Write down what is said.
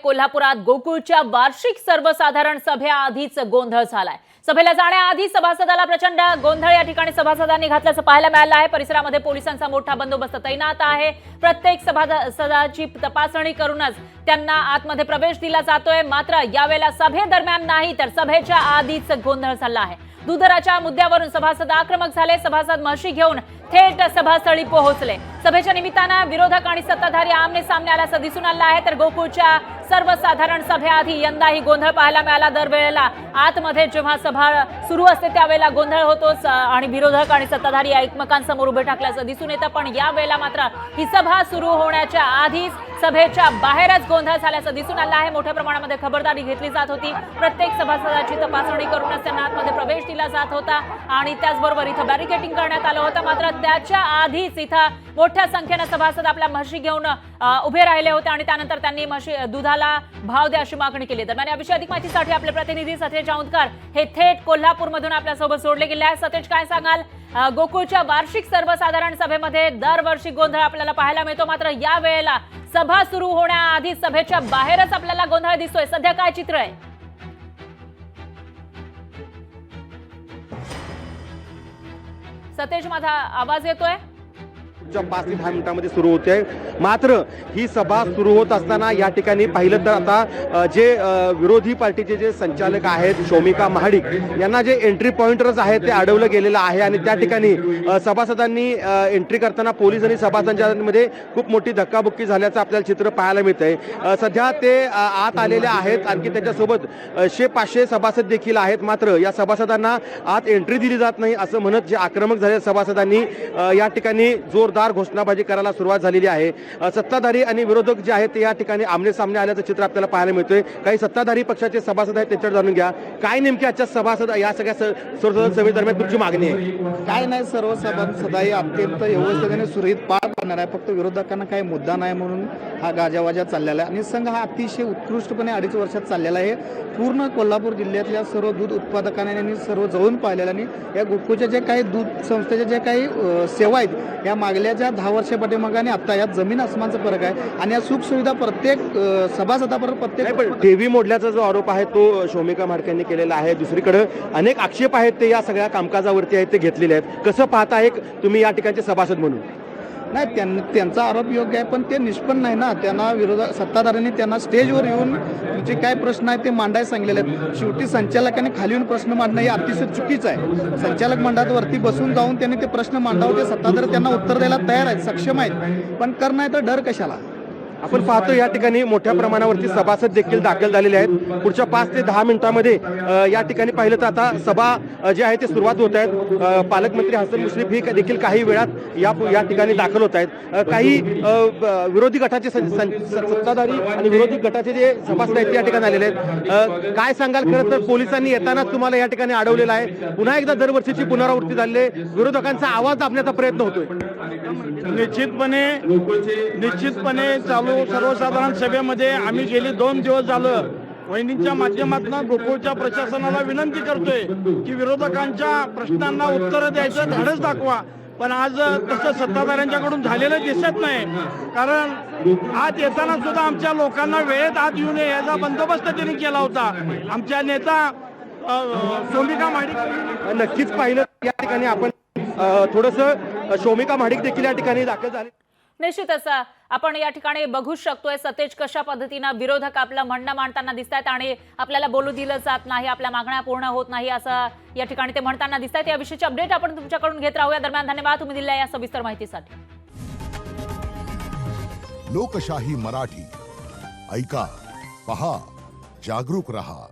कोल्हापुरात गोकुळच्या वार्षिक सर्वसाधारण सभेआधीच गोंधळ झालाय। सभेला जाण्याआधी सभासदाला प्रचंड गोंधळ या ठिकाणी सभासदांनी घातल्याचं पाहायला मिळालं आहे। परिसरामध्ये पोलिसांचा मोठा बंदोबस्त तैनात आहे। प्रत्येक सभासदाची तपासणी करूनच त्यांना आतमध्ये प्रवेश दिला जातोय। मात्र यावेळेला सभेदरम्यान नाही तर सभेच्या आधीच गोंधळ झाला आहे। दुधराच्या मुद्द्यावरून सभासद आक्रमक झाले। सभासद म्हशी घेऊन थेट सभास्थळी पोहोचले। सभेच्या निमित्तानं विरोधक आणि सत्ताधारी आमने सामने आल्याचं दिसून आलं आहे। तर गोकुळच्या सर्वसाधारण सभेआधी यंदाही गोंधळ पाहायला मिळाला। दरवेळेला आतमध्ये जेव्हा सभा सुरू असते त्यावेळेला गोंधळ होतोच आणि विरोधक आणि सत्ताधारी एकमेकांसमोर उभे ठाकल्याचं दिसून येतं। पण यावेळेला मात्र ही सभा सुरू होण्याच्या आधीच सभेच्या बाहेरच गोंधळ झाल्याचं दिसून आलं आहे। मोठ्या प्रमाणामध्ये खबरदारी घेतली जात होती। प्रत्येक सभासदाची तपासणी करूनच त्यांना आतमध्ये प्रवेश दिला जात होता आणि त्याचबरोबर इथं बॅरिकेडिंग करण्यात आलं होतं। मात्र त्याच्या आधीच इथं मोठ्या संख्येने सभासद आपल्या म्हशी घेऊन उभे राहिले होते आणि त्यानंतर त्यांनी म्हशी दुधाला भाव द्या अशी मागणी केली। दरम्यान याविषयी अधिक माहितीसाठी आपले प्रतिनिधी सतेज औंधकर हे थेट कोल्हापूरमधून आपल्यासोबत जोडले गेले आहेत। सतेज, काय सांगाल? गोकुळच्या वार्षिक सर्वसाधारण सभेमध्ये दरवर्षी गोंधळ आपल्याला पाहायला मिळतो, मात्र या वेळेला सभा सुरू होण्याआधी सभेच्या बाहेरच आपल्याला गोंधळ दिसतोय। सध्या काय चित्र आहे? सतेज, माझा आवाज येतोय? 5 ते 10 मिनिटांमध्ये सुरू होते। मात्र ही सभा सुरू होत असताना या ठिकाणी पाहिलं तर आता जे विरोधी पार्टीचे जे संचालक आहेत शोमिका महाडिक यांना जे एंट्री पॉइंटर्स आहेत ते अडवलं गेलेलं आहे आणि त्या ठिकाणी सभासदांनी एंट्री करताना पोलीस आणि सभासदांमध्ये खूप मोठी धक्काबुक्की झाल्याचं आपल्याला चित्र पाहायला मिळतंय। सध्या ते आत आलेले आहेत। आणखी त्याच्यासोबत 100-500 सभासद देखील आहेत। मात्र या सभासदांना आत एंट्री दिली जात नाही असं म्हणत जे आक्रमक झालेल्या सभासदांनी या ठिकाणी जोरदार घोषणाबाजी करायला सुरुवात झालेली आहे। सत्ताधारी आणि विरोधक जे आहेत ते या ठिकाणी आमने सामने आल्याचं चित्र आपल्याला पाहायला मिळतोय। काही सत्ताधारी पक्षाचे सभासद आहेत त्यांच्यावर जाणून घ्या काय नेमकी आजच्या सभासद या सगळ्या सर्वसाधारण सभेदरम्यान तुमची मागणी आहे? काय नाही, सर्व सभासदाही अत्यंत व्यवस्थितपणे सुरळीत पार पाडणार आहे। फक्त विरोधकांना काही मुद्दा नाही म्हणून हा गाजावाजा चाललेला आहे आणि संघ हा अतिशय उत्कृष्टपणे 2.5 वर्षात चाललेला आहे। पूर्ण कोल्हापूर जिल्ह्यातल्या सर्व दूध उत्पादकांनी सर्व जवळून पाहिलेलं आणि या गोकुळच्या जे काही दूध संस्थेच्या जे काही सेवा आहेत या मागल्या ज्या 10 वर्षापाठीमागे आणि आता यात जमीन आसमानचा फरक आहे आणि या सुखसुविधा प्रत्येक सभासदापर्यंत प्रत्येक देवी मोडल्याचा जो आरोप आहे तो शोमिका महाडिक यांनी केलेला आहे। दुसरीकडे अनेक आक्षेप आहेत ते या सगळ्या कामकाजावरती आहेत ते घेतलेले आहेत। कसं पाहता एक तुम्ही या ठिकाणचे सभासद म्हणून? नाही, त्यांचा आरोप योग्य आहे पण ते निष्पन्न नाही ना। त्यांना सत्ताधाऱ्यांनी त्यांना स्टेजवर येऊन जे काय प्रश्न आहेत ते मांडायला सांगलेले आहेत। शेवटी संचालकांनी खाली येऊन प्रश्न मांडणं हे अतिशय चुकीचं आहे। संचालक मंडळावरती बसून जाऊन त्यांनी ते प्रश्न मांडावे, ते सत्ताधारी त्यांना उत्तर द्यायला तयार आहेत, सक्षम आहेत, पण कर नाही तर डर कशाला? आपण पाहतो या ठिकाणी मोठ्या प्रमाणावरती सभासद देखील दाखल झालेले आहेत। पुढच्या 5 ते 10 मिनिटांमध्ये या ठिकाणी पाहिलं तर आता सभा जी आहे ते सुरुवात होत आहेत। पालकमंत्री हसन मुश्रीफ हे देखील काही वेळात या ठिकाणी दाखल होत आहेत। काही विरोधी गटाचे सत्ताधारी आणि विरोधी गटाचे जे सभासद आहेत या ठिकाणी आलेले आहेत। काय सांगाल? खरं तर पोलिसांनी येतानाच तुम्हाला या ठिकाणी अडवलेलं आहे। पुन्हा एकदा दरवर्षीची पुनरावृत्ती झाली आहे। विरोधकांचा आवाज दाबण्याचा प्रयत्न होतोय। निश्चितपणे चालू सर्वसाधारण सभेमध्ये आम्ही गेली 2 दिवस झालं वहिनींच्या माध्यमातून गोकुळच्या प्रशासनाला विनंती करतोय की विरोधकांच्या प्रश्नांना उत्तर द्यायचं धाडस दाखवा, पण आज तसं सत्ताधाऱ्यांच्याकडून झालेलं दिसत नाही। कारण आत येताना सुद्धा आमच्या लोकांना वेळेत आत येऊ नये याचा बंदोबस्त त्यांनी केला होता। आमच्या नेता शोमिका महाडिक नक्कीच पाहिलं या ठिकाणी आपण थोडंसं शोमिका महाडिक देखील या ठिकाणी दाखल झाले। निश्चितच आपण या ठिकाणी बघू शकतोय सतेज कशा पद्धतीनं विरोधक आपलं म्हणणं मांडताना दिसतात आणि आपल्याला बोलू दिलं जात नाही, आपल्या मागण्या पूर्ण होत नाही असं या ठिकाणी ते म्हणताना दिसतात। याविषयीची अपडेट आपण तुमच्याकडून घेत राहूया। दरम्यान धन्यवाद तुम्ही दिलेल्या या सविस्तर माहितीसाठी। लोकशाही मराठी ऐका, पहा, जागरूक रहा।